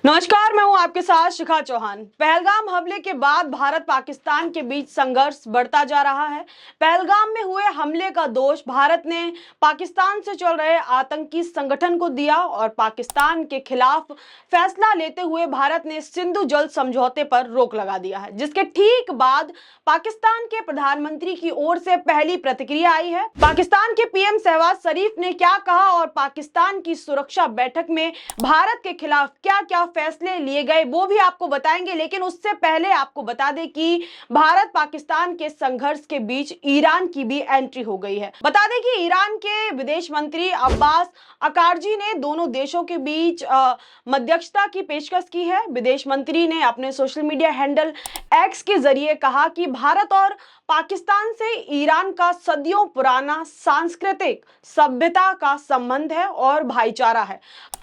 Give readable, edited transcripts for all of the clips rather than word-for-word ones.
नमस्कार, मैं हूं आपके साथ शिखा चौहान। पहलगाम हमले के बाद भारत पाकिस्तान के बीच संघर्ष बढ़ता जा रहा है। पहलगाम में हुए हमले का दोष भारत ने पाकिस्तान से चल रहे आतंकी संगठन को दिया और पाकिस्तान के खिलाफ फैसला लेते हुए भारत ने सिंधु जल समझौते पर रोक लगा दिया है, जिसके ठीक बाद पाकिस्तान के प्रधानमंत्री की ओर से पहली प्रतिक्रिया आई है। पाकिस्तान के पीएम शहबाज शरीफ ने क्या कहा और पाकिस्तान की सुरक्षा बैठक में भारत के खिलाफ क्या क्या फैसले लिए गए वो भी आपको बताएंगे। लेकिन उससे पहले आपको बता दें कि भारत पाकिस्तान के संघर्ष के बीच ईरान की भी एंट्री हो गई है। बता दें कि ईरान के विदेश मंत्री अब्बास अकार्जी ने दोनों देशों के बीच मध्यस्थता की पेशकश की है। विदेश मंत्री ने अपने सोशल मीडिया हैंडल एक्स के जरिए कहा कि भारत और पाकिस्तान से ईरान का सदियों पुराना सांस्कृतिक सभ्यता का संबंध है और भाईचारा है।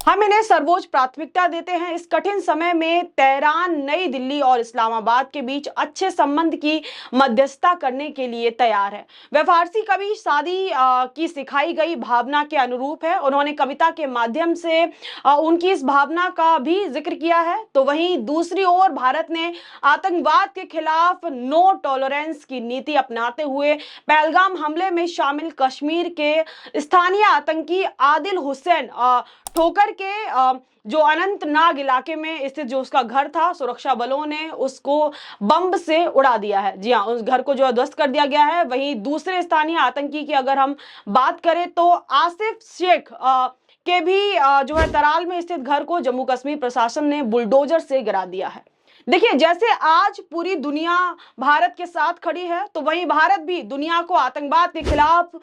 हम इन्हें सर्वोच्च प्राथमिकता देते हैं। इस कठिन समय में तेहरान, नई दिल्ली और इस्लामाबाद के बीच अच्छे संबंध की मध्यस्थता करने के लिए तैयार है। वह फारसी कवि शादी की सिखाई गई भावना के अनुरूप है। उन्होंने कविता के माध्यम से उनकी इस भावना का भी जिक्र किया है। तो वहीं दूसरी ओर भारत ने आतंकवाद के खिलाफ नो टॉलरेंस की नीति अपनाते हुए पहलगाम हमले में शामिल कश्मीर के स्थानीय आतंकी आदिल हुसैन ठोकर के जो अनंतनाग इलाके में स्थित जो उसका घर था, सुरक्षा बलों ने उसको बम से उड़ा दिया है। जी हाँ, उस घर को जो ध्वस्त कर दिया गया है। वहीं दूसरे स्थानीय आतंकी की अगर हम बात करें तो आसिफ शेख के भी जो है तराल में स्थित घर को जम्मू कश्मीर प्रशासन ने बुलडोजर से गिरा दिया है। देखिए, जैसे आज पूरी दुनिया भारत के साथ खड़ी है, तो वहीं भारत भी दुनिया को आतंकवाद के खिलाफ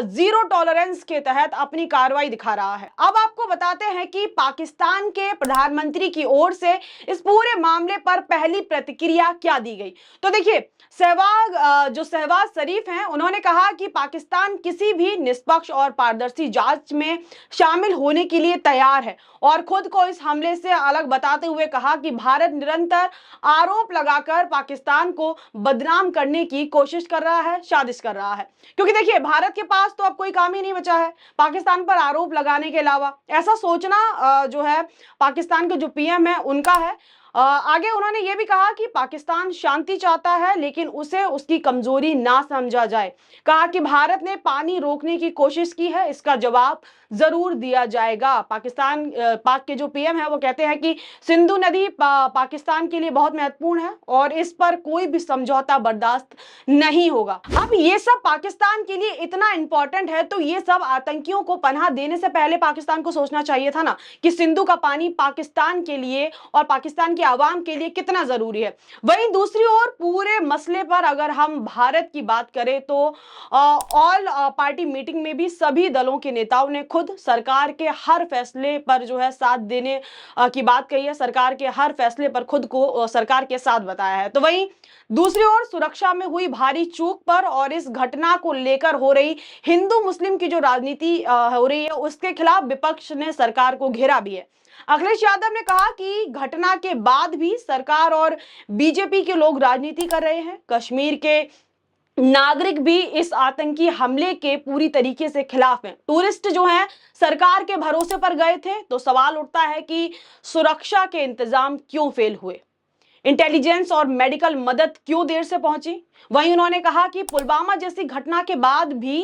जीरो टॉलरेंस के तहत अपनी कार्रवाई दिखा रहा है। अब आपको बताते हैं कि पाकिस्तान के प्रधानमंत्री की ओर से इस पूरे मामले पर पहली प्रतिक्रिया क्या दी गई। तो देखिए, शहबाज शरीफ हैं, उन्होंने कहा कि पाकिस्तान किसी भी निष्पक्ष और पारदर्शी जांच में शामिल होने के लिए तैयार है और खुद को इस हमले से अलग बताते हुए कहा कि भारत निरंतर आरोप लगाकर पाकिस्तान को बदनाम करने की कोशिश कर रहा है, साजिश कर रहा है। क्योंकि देखिए, भारत के पास तो अब कोई काम ही नहीं बचा है पाकिस्तान पर आरोप लगाने के अलावा। ऐसा सोचना जो है पाकिस्तान के जो पीएम है उनका है। आगे उन्होंने ये भी कहा कि पाकिस्तान शांति चाहता है, लेकिन उसे उसकी कमजोरी ना समझा जाए। कहा कि भारत ने पानी रोकने की कोशिश की है, इसका जवाब जरूर दिया जाएगा। पाक के जो पीएम है वो कहते हैं कि सिंधु नदी पाकिस्तान के लिए बहुत महत्वपूर्ण है और इस पर कोई भी समझौता बर्दाश्त नहीं होगा। अब ये सब पाकिस्तान के लिए इतना इंपॉर्टेंट है, तो ये सब आतंकियों को पनाह देने से पहले पाकिस्तान को सोचना चाहिए था ना कि सिंधु का पानी पाकिस्तान के लिए और पाकिस्तान के आवाम के लिए कितना जरूरी है। वहीं दूसरी ओर पूरे मसले पर अगर हम भारत की बात करें तो ऑल पार्टी मीटिंग में भी सभी दलों के नेताओं ने खुद सरकार के हर फैसले पर जो है साथ देने की बात कही है। सरकार के हर फैसले पर खुद को सरकार के साथ बताया है। तो वहीं दूसरी ओर सुरक्षा में हुई भारी चूक पर और इस घटना को लेकर हो रही हिंदू मुस्लिम की जो राजनीति हो रही है उसके खिलाफ विपक्ष ने सरकार को घेरा भी है। अखिलेश यादव ने कहा कि घटना के बाद भी सरकार और बीजेपी के लोग राजनीति कर रहे हैं। कश्मीर के नागरिक भी इस आतंकी हमले के पूरी तरीके से खिलाफ हैं। टूरिस्ट जो हैं सरकार के भरोसे पर गए थे, तो सवाल उठता है कि सुरक्षा के इंतजाम क्यों फेल हुए, इंटेलिजेंस और मेडिकल मदद क्यों देर से पहुंची। वहीं उन्होंने कहा कि पुलवामा जैसी घटना के बाद भी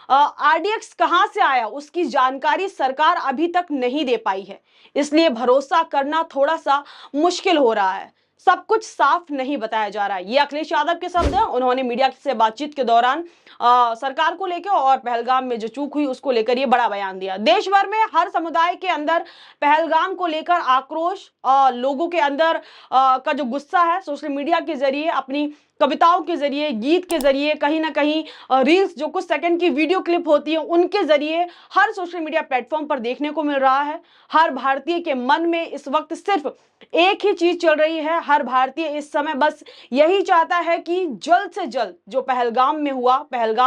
आरडीएक्स कहां से आया उसकी जानकारी सरकार अभी तक नहीं दे पाई है, इसलिए भरोसा करना थोड़ा सा मुश्किल हो रहा है। सब कुछ साफ नहीं बताया जा रहा है। ये अखिलेश यादव के शब्द हैं। उन्होंने मीडिया से बातचीत के दौरान सरकार को लेकर और पहलगाम में जो चूक हुई उसको लेकर ये बड़ा बयान दिया। देश भर में हर समुदाय के अंदर पहलगाम को लेकर आक्रोश, लोगों के अंदर का जो गुस्सा है सोशल मीडिया के जरिए, अपनी कविताओं के जरिए, गीत के जरिए, कहीं ना कहीं रील्स जो कुछ सेकंड की वीडियो क्लिप होती है उनके जरिए हर सोशल मीडिया प्लेटफॉर्म पर देखने को मिल रहा है। हर भारतीय के मन में इस वक्त सिर्फ एक ही चीज चल रही है। हर भारतीय इस समय बस यही चाहता है कि जल्द से जल्द जो पहलगाम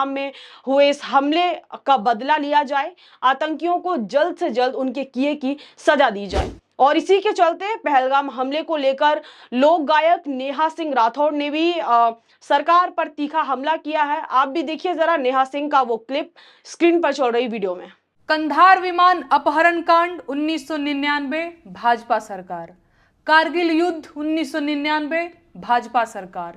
में हुए इस हमले का बदला लिया जाए, आतंकियों को जल्द से जल्द उनके किए की सजा दी जाए। और इसी के चलते पहलगाम हमले को लेकर लोक गायक नेहा सिंह राठौड़ ने भी सरकार पर तीखा हमला किया है। आप भी देखिए जरा नेहा सिंह का वो क्लिप स्क्रीन पर चल रही वीडियो में। कंधार विमान अपहरण कांड 1999 भाजपा सरकार, कारगिल युद्ध 1999 भाजपा सरकार,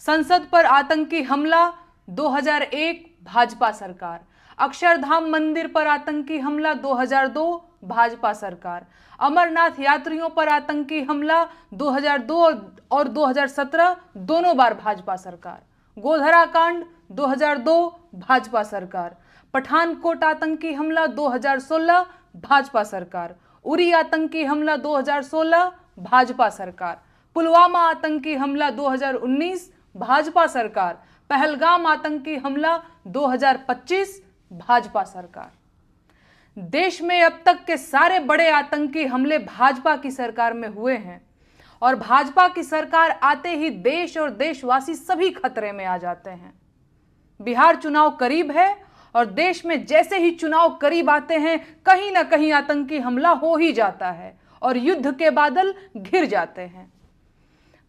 संसद पर आतंकी हमला 2001 भाजपा सरकार, अक्षरधाम मंदिर पर आतंकी हमला 2002 भाजपा सरकार, अमरनाथ यात्रियों पर आतंकी हमला 2002 और 2017 दोनों बार भाजपा सरकार, गोधरा कांड 2002 भाजपा सरकार, पठानकोट आतंकी हमला 2016 भाजपा सरकार, उरी आतंकी हमला 2016 भाजपा सरकार, पुलवामा आतंकी हमला 2019 भाजपा सरकार, पहलगाम आतंकी हमला 2025 भाजपा सरकार। देश में अब तक के सारे बड़े आतंकी हमले भाजपा की सरकार में हुए हैं और भाजपा की सरकार आते ही देश और देशवासी सभी खतरे में आ जाते हैं। बिहार चुनाव करीब है और देश में जैसे ही चुनाव करीब आते हैं कहीं ना कहीं आतंकी हमला हो ही जाता है और युद्ध के बादल घिर जाते हैं।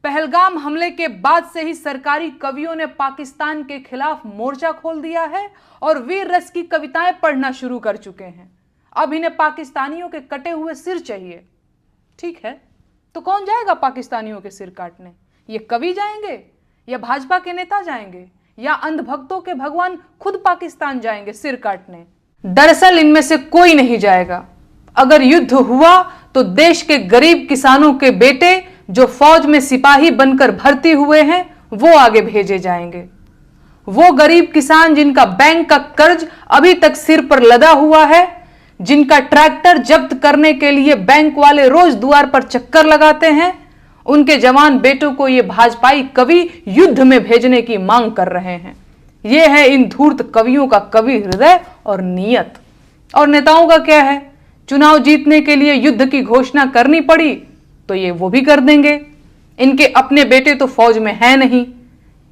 पहलगाम हमले के बाद से ही सरकारी कवियों ने पाकिस्तान के खिलाफ मोर्चा खोल दिया है और वीर रस की कविताएं पढ़ना शुरू कर चुके हैं। अब इन्हें पाकिस्तानियों के कटे हुए सिर चाहिए। ठीक है, तो कौन जाएगा पाकिस्तानियों के सिर काटने? ये कवि जाएंगे या भाजपा के नेता जाएंगे या अंधभक्तों के भगवान खुद पाकिस्तान जाएंगे सिर काटने? दरअसल इनमें से कोई नहीं जाएगा। अगर युद्ध हुआ तो देश के गरीब किसानों के बेटे जो फौज में सिपाही बनकर भर्ती हुए हैं वो आगे भेजे जाएंगे। वो गरीब किसान जिनका बैंक का कर्ज अभी तक सिर पर लदा हुआ है, जिनका ट्रैक्टर जब्त करने के लिए बैंक वाले रोज द्वार पर चक्कर लगाते हैं, उनके जवान बेटों को ये भाजपाई कवि युद्ध में भेजने की मांग कर रहे हैं। ये है इन धूर्त कवियों का कवि हृदय और नीयत। और नेताओं का क्या है? चुनाव जीतने के लिए युद्ध की घोषणा करनी पड़ी तो ये वो भी कर देंगे। इनके अपने बेटे तो फौज में है नहीं,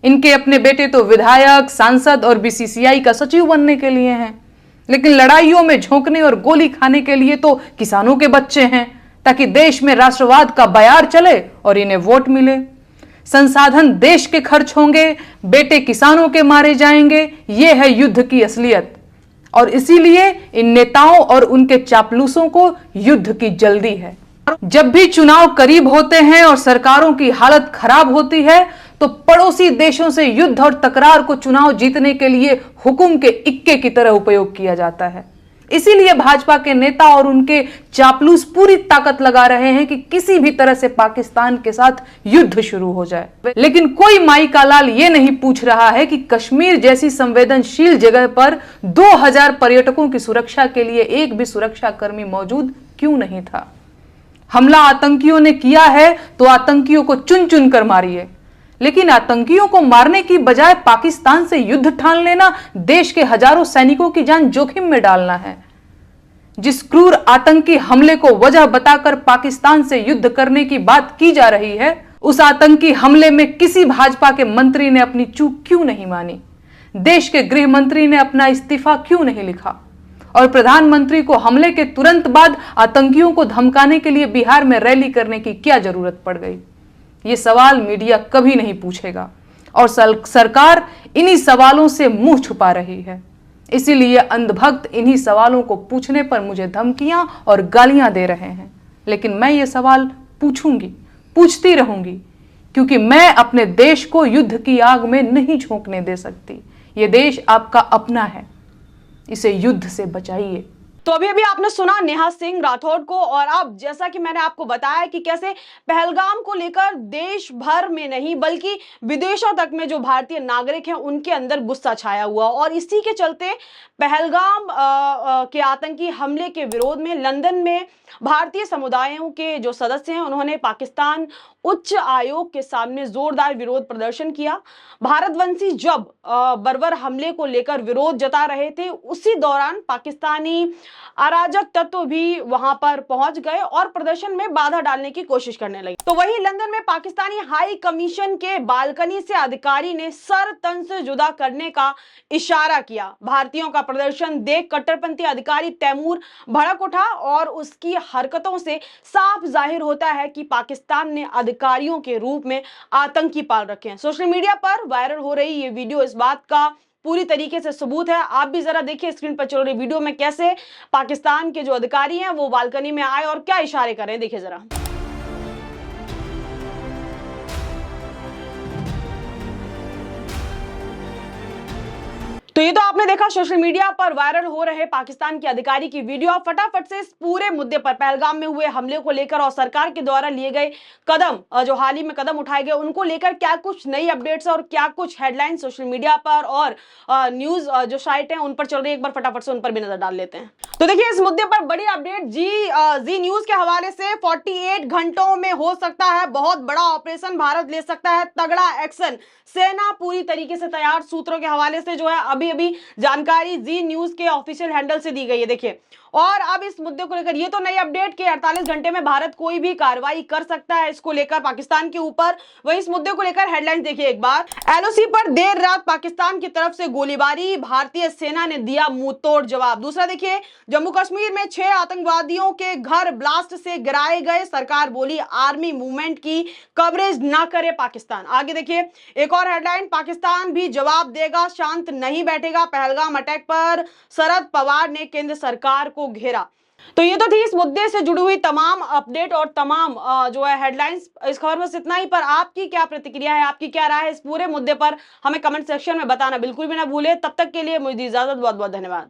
इनके अपने बेटे तो विधायक, सांसद और बीसीसीआई का सचिव बनने के लिए हैं, लेकिन लड़ाइयों में झोंकने और गोली खाने के लिए तो किसानों के बच्चे हैं, ताकि देश में राष्ट्रवाद का बयार चले और इन्हें वोट मिले। संसाधन देश के खर्च होंगे, बेटे किसानों के मारे जाएंगे। ये है युद्ध की असलियत और इसीलिए इन नेताओं और उनके चापलूसों को युद्ध की जल्दी है। जब भी चुनाव करीब होते हैं और सरकारों की हालत खराब होती है तो पड़ोसी देशों से युद्ध और तकरार को चुनाव जीतने के लिए हुकुम के इक्के की तरह उपयोग किया जाता है। इसीलिए भाजपा के नेता और उनके चापलूस पूरी ताकत लगा रहे हैं कि किसी भी तरह से पाकिस्तान के साथ युद्ध शुरू हो जाए। लेकिन कोई माई का लाल ये नहीं पूछ रहा है कि कश्मीर जैसी संवेदनशील जगह पर 2000 पर्यटकों की सुरक्षा के लिए एक भी सुरक्षा कर्मी मौजूद क्यों नहीं था। हमला आतंकियों ने किया है तो आतंकियों को चुन चुन कर मारिए, लेकिन आतंकियों को मारने की बजाय पाकिस्तान से युद्ध ठान लेना देश के हजारों सैनिकों की जान जोखिम में डालना है। जिस क्रूर आतंकी हमले को वजह बताकर पाकिस्तान से युद्ध करने की बात की जा रही है, उस आतंकी हमले में किसी भाजपा के मंत्री ने अपनी चूक क्यों नहीं मानी? देश के गृह मंत्री ने अपना इस्तीफा क्यों नहीं लिखा? और प्रधानमंत्री को हमले के तुरंत बाद आतंकियों को धमकाने के लिए बिहार में रैली करने की क्या जरूरत पड़ गई? ये सवाल मीडिया कभी नहीं पूछेगा और सरकार इन्हीं सवालों से मुंह छुपा रही है। इसीलिए अंधभक्त इन्हीं सवालों को पूछने पर मुझे धमकियां और गालियां दे रहे हैं, लेकिन मैं ये सवाल पूछूंगी, पूछती रहूंगी, क्योंकि मैं अपने देश को युद्ध की आग में नहीं झोंकने दे सकती। ये देश आपका अपना है, इसे युद्ध से बचाइए। तो अभी अभी आपने सुना नेहा सिंह राठौड़ को, और अब जैसा कि मैंने आपको बताया कि कैसे पहलगाम को लेकर देश भर में नहीं बल्कि विदेशों तक में जो भारतीय नागरिक हैं उनके अंदर गुस्सा छाया हुआ, और इसी के चलते पहलगाम के आतंकी हमले के विरोध में लंदन में भारतीय समुदायों के जो सदस्य हैं उन्होंने पाकिस्तान उच्च आयोग के सामने जोरदार विरोध प्रदर्शन किया। भारतवंशी जब बर्बर हमले को लेकर विरोध जता रहे थे, उसी दौरान पाकिस्तानी अराजक तत्व भी वहां पर पहुंच गए और प्रदर्शन में बाधा डालने की कोशिश करने लगे। तो वहीं लंदन में पाकिस्तानी हाई कमीशन के बालकनी से अधिकारी ने सर तन से जुदा करने का इशारा किया। भारतीयों का प्रदर्शन देख कट्टरपंथी अधिकारी तैमूर भड़क उठा और उसकी हरकतों से साफ जाहिर होता है कि पाकिस्तान ने अधिकारियों के रूप में आतंकी पाल रखे हैं। सोशल मीडिया पर वायरल हो रही ये वीडियो इस बात का पूरी तरीके से सबूत है। आप भी जरा देखिए स्क्रीन पर चल रही वीडियो में कैसे पाकिस्तान के जो अधिकारी हैं वो बालकनी में आए और क्या इशारे कर रहे हैं, देखिए जरा। तो ये तो आपने देखा सोशल मीडिया पर वायरल हो रहे पाकिस्तान के अधिकारी की वीडियो। अब फटाफट से इस पूरे मुद्दे पर, पहलगाम में हुए हमले को लेकर और सरकार के द्वारा लिए गए कदम, जो हाल ही में कदम उठाए गए, उनको लेकर क्या कुछ नई अपडेट्स और क्या कुछ हेडलाइन सोशल मीडिया पर और न्यूज जो साइट है उन पर चल रही है, एक बार फटाफट से उन पर भी नजर डाल लेते हैं। तो देखिए इस मुद्दे पर बड़ी अपडेट जी न्यूज के हवाले से, 48 घंटों में हो सकता है बहुत बड़ा ऑपरेशन, भारत ले सकता है तगड़ा एक्शन, सेना पूरी तरीके से तैयार। सूत्रों के हवाले से जो है अभी जानकारी जी न्यूज के ऑफिशियल हैंडल से दी गई है, देखिए। और अब इस मुद्दे को लेकर ये तो नई अपडेट के 48 घंटे में भारत कोई भी कार्रवाई कर सकता है इसको लेकर पाकिस्तान के ऊपर। वही इस मुद्दे को लेकर हेडलाइन देखिए एक बार। एलओसी पर देर रात पाकिस्तान की तरफ से गोलीबारी, भारतीय सेना ने दिया मुंहतोड़ जवाब। दूसरा देखिए, जम्मू कश्मीर में 6 आतंकवादियों के घर ब्लास्ट से गिराए गए, सरकार बोली आर्मी मूवमेंट की कवरेज ना करे पाकिस्तान। आगे देखिए एक और हेडलाइन, पाकिस्तान भी जवाब देगा, शांत नहीं बैठेगा, पहलगाम अटैक पर शरद पवार ने केंद्र सरकार को घेरा। तो ये तो थी इस मुद्दे से जुड़ी हुई तमाम अपडेट और तमाम जो है हेडलाइंस। इस खबर में इतना ही, पर आपकी क्या प्रतिक्रिया है, आपकी क्या राय है इस पूरे मुद्दे पर, हमें कमेंट सेक्शन में बताना बिल्कुल भी ना भूले। तब तक के लिए मुझे इजाजत, बहुत बहुत धन्यवाद।